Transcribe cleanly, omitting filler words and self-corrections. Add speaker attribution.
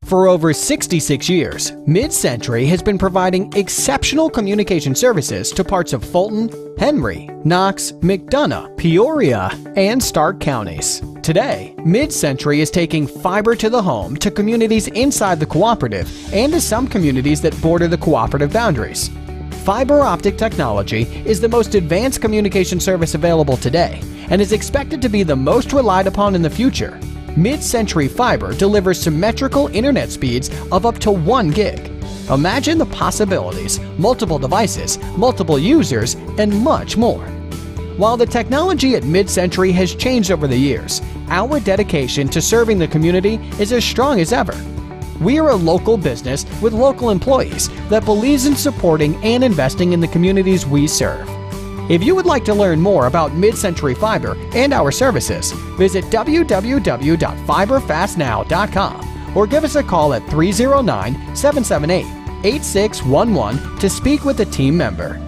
Speaker 1: For over 66 years, Mid-Century has been providing exceptional communication services to parts of Fulton, Henry, Knox, McDonough, Peoria, and Stark counties. Today, Mid-Century is taking fiber to the home to communities inside the Cooperative and to some communities that border the Cooperative boundaries. Fiber optic technology is the most advanced communication service available today and is expected to be the most relied upon in the future. Mid-Century Fiber delivers symmetrical internet speeds of up to 1 gig. Imagine the possibilities: multiple devices, multiple users, and much more. While the technology at Mid-Century has changed over the years, our dedication to serving the community is as strong as ever. We are a local business with local employees that believes in supporting and investing in the communities we serve. If you would like to learn more about Mid-Century Fiber and our services, visit www.fiberfastnow.com or give us a call at 309-778-8611 to speak with a team member.